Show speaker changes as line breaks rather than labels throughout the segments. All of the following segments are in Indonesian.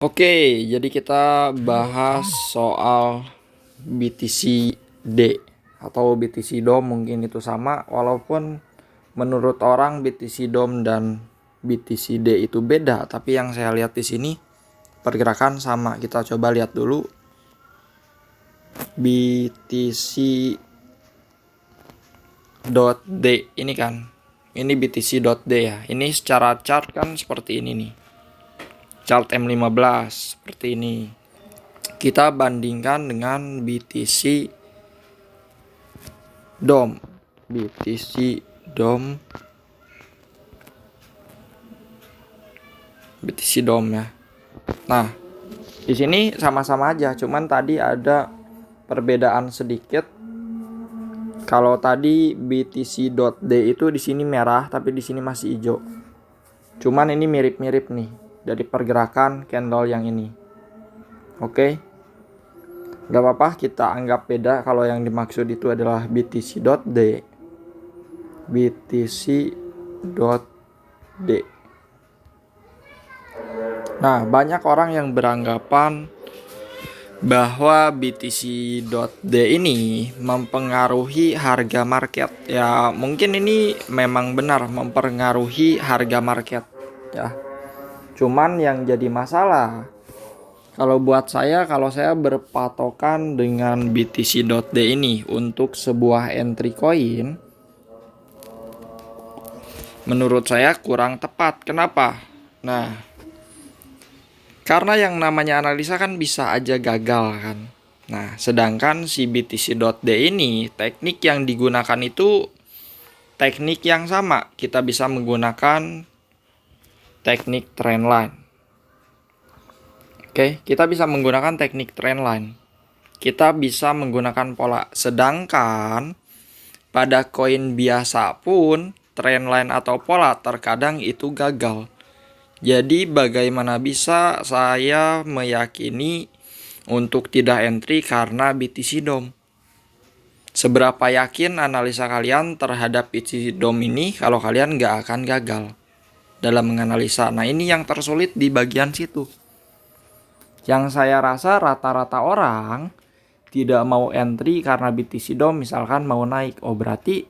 Oke, jadi kita bahas soal BTC-D atau BTC DOM, mungkin itu sama, walaupun menurut orang BTC DOM dan BTC-D itu beda, tapi yang saya lihat di sini pergerakan sama. Kita coba lihat dulu BTC.D ini kan. Ini BTC.D ya. Ini secara chart kan seperti ini nih. Chart M15 seperti ini. Kita bandingkan dengan BTC DOM. BTC DOM. BTC DOM ya. Nah, di sini sama-sama aja, cuman tadi ada perbedaan sedikit. Kalau tadi BTC.D itu di sini merah, tapi di sini masih hijau. Cuman ini mirip-mirip nih dari pergerakan candle yang ini. Oke. Gak apa-apa, kita anggap beda kalau yang dimaksud itu adalah BTC.D. BTC.D. Nah, banyak orang yang beranggapan bahwa BTC.D ini mempengaruhi harga market. Ya, mungkin ini memang benar mempengaruhi harga market ya. Cuman yang jadi masalah, kalau buat saya, kalau saya berpatokan dengan BTC.D ini untuk sebuah entry coin, menurut saya kurang tepat. Kenapa? Nah, karena yang namanya analisa kan bisa aja gagal kan. Nah, sedangkan si BTC.D ini, teknik yang digunakan itu teknik yang sama. Kita bisa menggunakan teknik trendline. Oke, kita bisa menggunakan teknik trendline. Kita bisa menggunakan pola. Sedangkan pada koin biasa pun, trendline atau pola terkadang itu gagal. Jadi bagaimana bisa saya meyakini untuk tidak entry karena BTC DOM? Seberapa yakin analisa kalian terhadap BTC DOM ini kalau kalian nggak akan gagal dalam menganalisa? Nah, ini yang tersulit di bagian situ. Yang saya rasa rata-rata orang tidak mau entry karena BTC DOM misalkan mau naik. Oh, berarti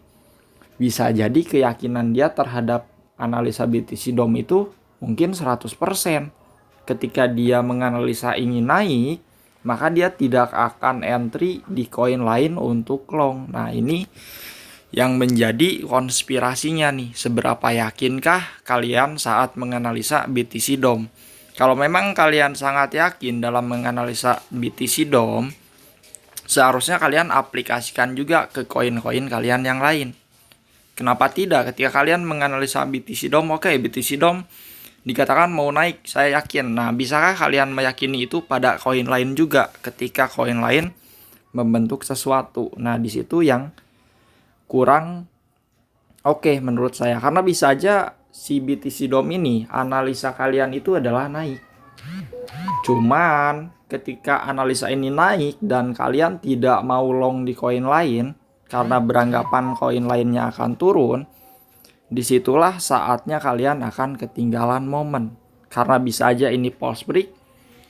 bisa jadi keyakinan dia terhadap analisa BTC DOM itu mungkin 100%. Ketika dia menganalisa ingin naik, maka dia tidak akan entry di koin lain untuk long. Nah, ini yang menjadi konspirasinya nih. Seberapa yakinkah kalian saat menganalisa BTC DOM? Kalau memang kalian sangat yakin dalam menganalisa BTC DOM, seharusnya kalian aplikasikan juga ke koin-koin kalian yang lain. Kenapa tidak? Ketika kalian menganalisa BTC DOM, oke, BTC DOM dikatakan mau naik, saya yakin. Nah, bisakah kalian meyakini itu pada koin lain juga ketika koin lain membentuk sesuatu? Nah, di situ yang kurang oke menurut saya. Karena bisa aja si BTC DOM ini analisa kalian itu adalah naik. Cuman ketika analisa ini naik dan kalian tidak mau long di koin lain karena beranggapan koin lainnya akan turun, disitulah saatnya kalian akan ketinggalan momen. Karena bisa aja ini false break,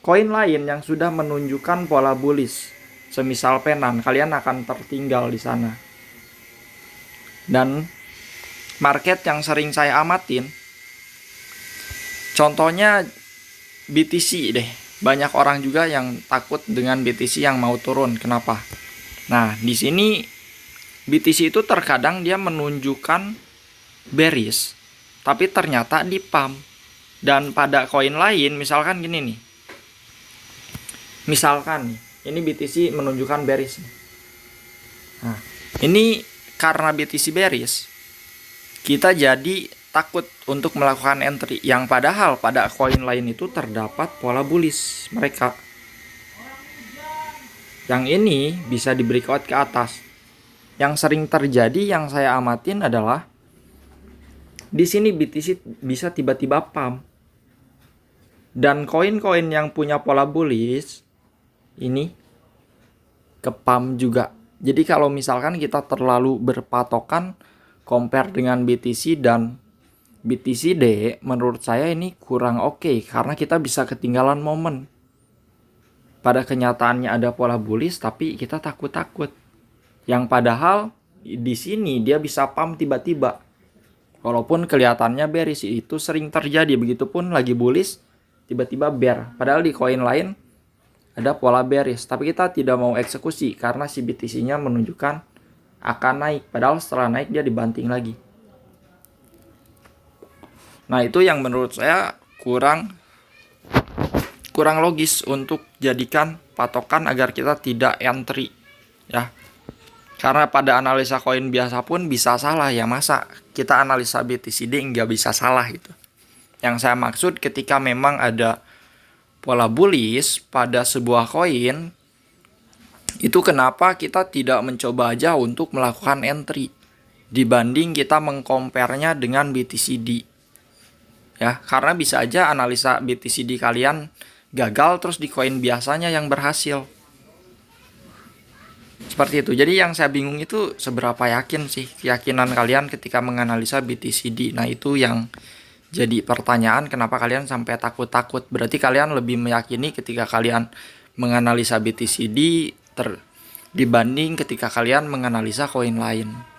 koin lain yang sudah menunjukkan pola bullish, semisal Penan, kalian akan tertinggal di sana. Dan market yang sering saya amatin, contohnya BTC deh. Banyak orang juga yang takut dengan BTC yang mau turun. Kenapa? Nah, di sini BTC itu terkadang dia menunjukkan bearish, tapi ternyata di pump. Dan pada koin lain, misalkan gini nih. Misalkan nih, ini BTC menunjukkan bearish. Nah, ini karena BTC bearish, kita jadi takut untuk melakukan entry. Yang padahal pada koin lain itu terdapat pola bullish mereka. Yang ini bisa di breakout ke atas. Yang sering terjadi yang saya amatin adalah di sini BTC bisa tiba-tiba pump. Dan koin-koin yang punya pola bullish ini ke pump juga. Jadi kalau misalkan kita terlalu berpatokan compare dengan BTC dan BTCD menurut saya ini kurang oke karena kita bisa ketinggalan momen. Pada kenyataannya ada pola bullish tapi kita takut-takut. Yang padahal di sini dia bisa pump tiba-tiba. Walaupun kelihatannya bearish, itu sering terjadi. Begitupun lagi bullish tiba-tiba bear. Padahal di koin lain ada pola bearish, tapi kita tidak mau eksekusi karena si BTC-nya menunjukkan akan naik. Padahal setelah naik dia dibanting lagi. Nah, itu yang menurut saya kurang logis untuk jadikan patokan agar kita tidak entry, ya. Karena pada analisa koin biasa pun bisa salah, ya masa kita analisa BTCD nggak bisa salah gitu. Yang saya maksud ketika memang ada pola bullish pada sebuah koin, itu kenapa kita tidak mencoba aja untuk melakukan entry dibanding kita mengcompare-nya dengan BTCD. Ya, karena bisa aja analisa BTCD kalian gagal terus di koin biasanya yang berhasil. Seperti itu. Jadi yang saya bingung itu seberapa yakin sih keyakinan kalian ketika menganalisa BTCD. Nah, itu yang jadi pertanyaan, kenapa kalian sampai takut-takut. Berarti kalian lebih meyakini ketika kalian menganalisa BTCD dibanding ketika kalian menganalisa koin lain.